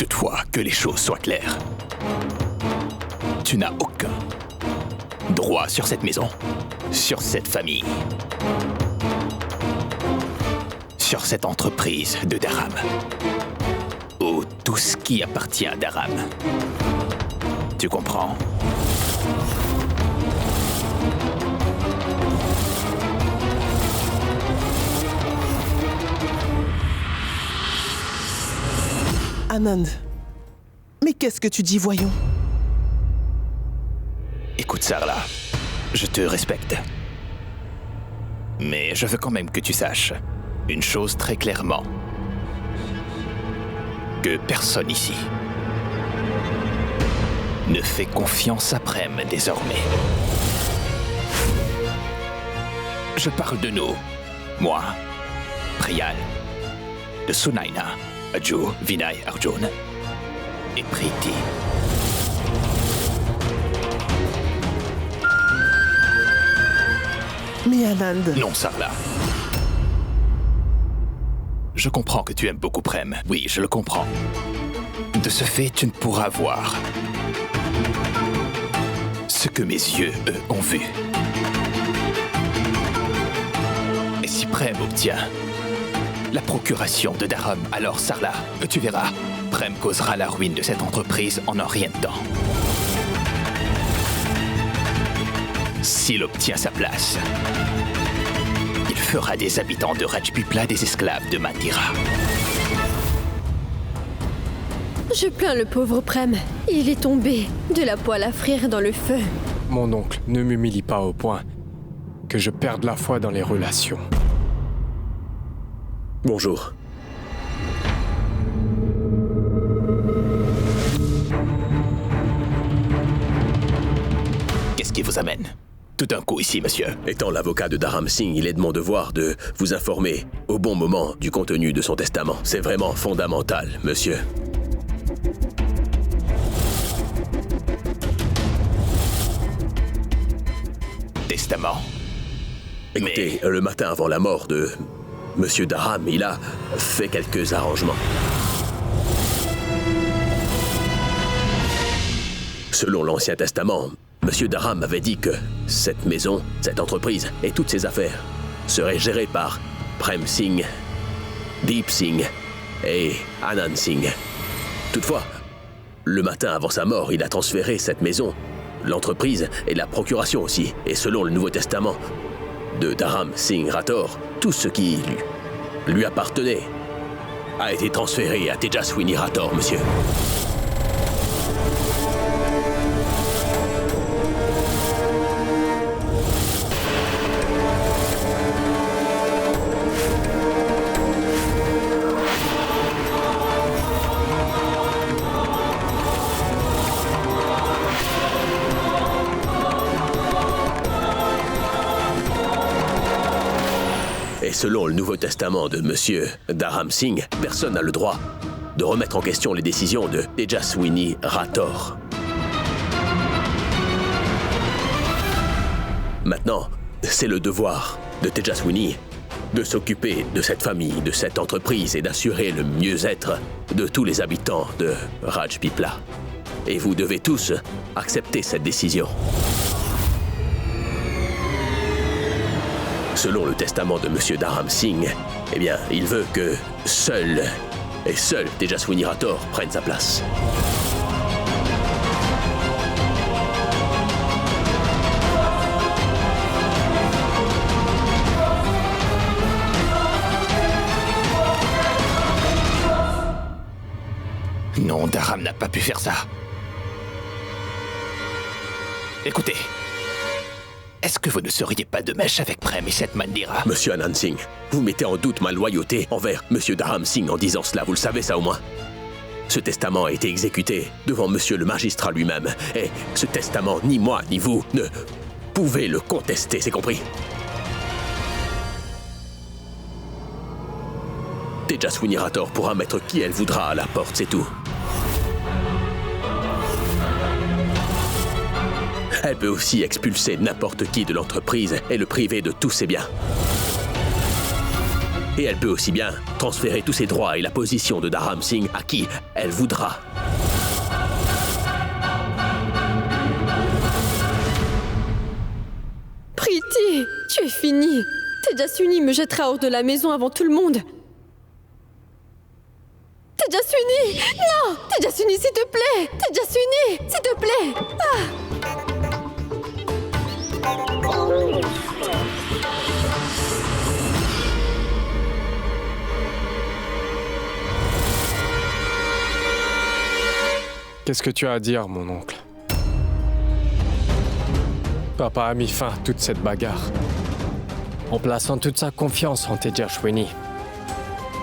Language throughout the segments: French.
Toutefois, que les choses soient claires. Tu n'as aucun droit sur cette maison, sur cette famille, sur cette entreprise de Dharam, ou tout ce qui appartient à Dharam. Tu comprends? Anand, mais qu'est-ce que tu dis, voyons? Écoute, Sarla, je te respecte. Mais je veux quand même que tu saches une chose très clairement. Que personne ici ne fait confiance à Prem désormais. Je parle de nous. Moi, Priyal, de Sunaina, Aju, Vinay, Arjun et Preeti. Mais Anand... Non, Sarla. Je comprends que tu aimes beaucoup Prem. Oui, je le comprends. De ce fait, tu ne pourras voir ce que mes yeux, eux, ont vu. Et si Prem obtient la procuration de Dharam, alors Sarla, tu verras, Prem causera la ruine de cette entreprise en un rien de temps. S'il obtient sa place, il fera des habitants de Rajpipla des esclaves de Mandira. Je plains le pauvre Prem. Il est tombé de la poêle à frire dans le feu. Mon oncle, ne m'humilie pas au point que je perde la foi dans les relations. Bonjour. Qu'est-ce qui vous amène tout d'un coup ici, monsieur? Étant l'avocat de Dharam Singh, il est de mon devoir de vous informer au bon moment du contenu de son testament. C'est vraiment fondamental, monsieur. Testament. Écoutez, le matin avant la mort de Monsieur Dharam, il a fait quelques arrangements. Selon l'Ancien Testament, Monsieur Dharam avait dit que cette maison, cette entreprise et toutes ses affaires seraient gérées par Prem Singh, Deep Singh et Anand Singh. Toutefois, le matin avant sa mort, il a transféré cette maison, l'entreprise et la procuration aussi. Et selon le Nouveau Testament de Dharam Singh Rathore, tout ce qui lui appartenait a été transféré à Tejaswini Rathore, monsieur. Selon le Nouveau Testament de Monsieur Dharam Singh, personne n'a le droit de remettre en question les décisions de Tejaswini Rathore. Maintenant, c'est le devoir de Tejaswini de s'occuper de cette famille, de cette entreprise et d'assurer le mieux-être de tous les habitants de Rajpipla. Et vous devez tous accepter cette décision. Selon le testament de Monsieur Dharam Singh, eh bien, il veut que seul Tejaswini Rathore prenne sa place. Non, Dharam n'a pas pu faire ça. Écoutez, est-ce que vous ne seriez pas de mèche avec Prem et cette Mandira? Monsieur Anand Singh, vous mettez en doute ma loyauté envers Monsieur Dharam Singh en disant cela, vous le savez ça au moins. Ce testament a été exécuté devant Monsieur le magistrat lui-même, et ce testament, ni moi ni vous ne pouvez le contester, c'est compris? Tejaswini Rathore pourra mettre qui elle voudra à la porte, c'est tout. Elle peut aussi expulser n'importe qui de l'entreprise et le priver de tous ses biens. Et elle peut aussi bien transférer tous ses droits et la position de Dharam Singh à qui elle voudra. Priti, tu es fini. Tejaswini me jettera hors de la maison avant tout le monde. Tejaswini! Non! Tejaswini, s'il te plaît! Tejaswini, s'il te plaît! Qu'est-ce que tu as à dire, mon oncle? Papa a mis fin à toute cette bagarre en plaçant toute sa confiance en Tejaswini.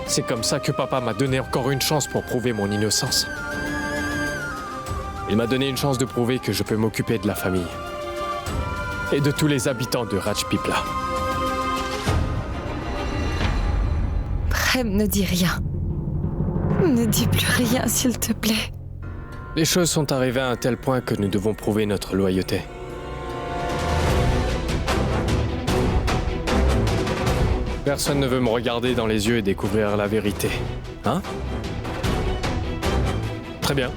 C'est comme ça que papa m'a donné encore une chance pour prouver mon innocence. Il m'a donné une chance de prouver que je peux m'occuper de la famille et de tous les habitants de Rajpipla. Prem, ne dis rien. Ne dis plus rien, s'il te plaît. Les choses sont arrivées à un tel point que nous devons prouver notre loyauté. Personne ne veut me regarder dans les yeux et découvrir la vérité. Hein? Très bien.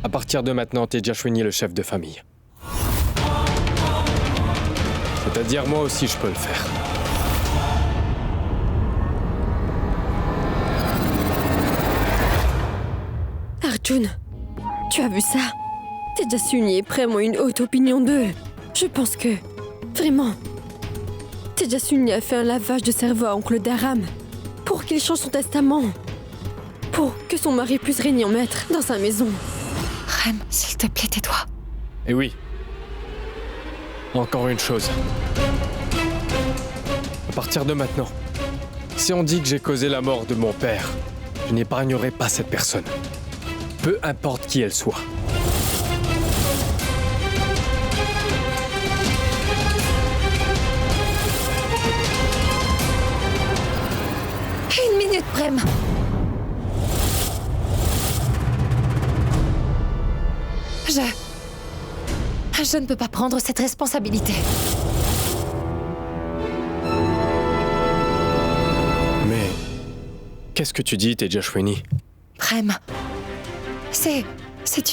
À partir de maintenant, Tejaswini est le chef de famille. C'est-à-dire, moi aussi, je peux le faire. Arjun, tu as vu ça? Tejaswini et Prem ont une haute opinion d'eux. Je pense que, vraiment, Tejaswini a fait un lavage de cerveau à oncle Dharam pour qu'il change son testament, pour que son mari puisse régner en maître dans sa maison. Prem, s'il te plaît, tais-toi. Et oui. Encore une chose. À partir de maintenant, si on dit que j'ai causé la mort de mon père, je n'épargnerai pas cette personne. Peu importe qui elle soit. Une minute, Prem. Je ne peux pas prendre cette responsabilité. Mais qu'est-ce que tu dis, Tejaswini? Prem, c'est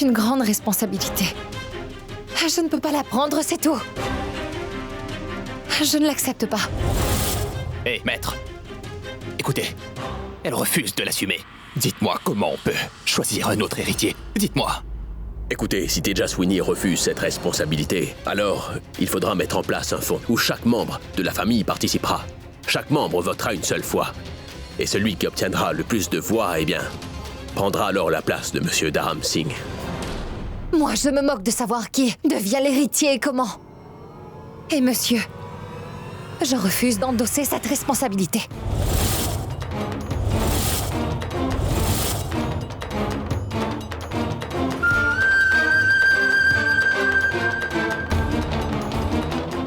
une grande responsabilité. Je ne peux pas la prendre, c'est tout. Je ne l'accepte pas. Hé, maître. Écoutez, elle refuse de l'assumer. Dites-moi comment on peut choisir un autre héritier. Dites-moi. Écoutez, si Tejaswini refuse cette responsabilité, alors il faudra mettre en place un fonds où chaque membre de la famille participera. Chaque membre votera une seule fois. Et celui qui obtiendra le plus de voix, eh bien, prendra alors la place de Monsieur Dharam Singh. Moi, je me moque de savoir qui devient l'héritier et comment. Et monsieur, je refuse d'endosser cette responsabilité.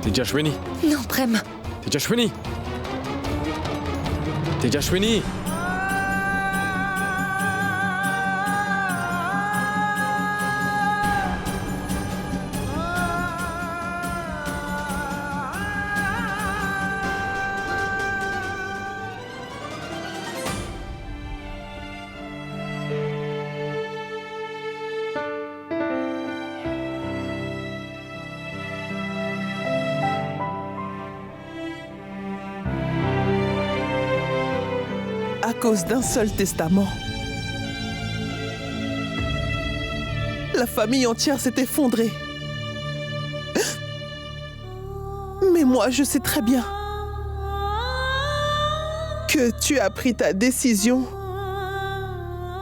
Tejaswini! Non, Prem. Tejaswini! Tejaswini! À cause d'un seul testament. La famille entière s'est effondrée. Mais moi, je sais très bien que tu as pris ta décision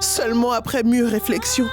seulement après mûre réflexion.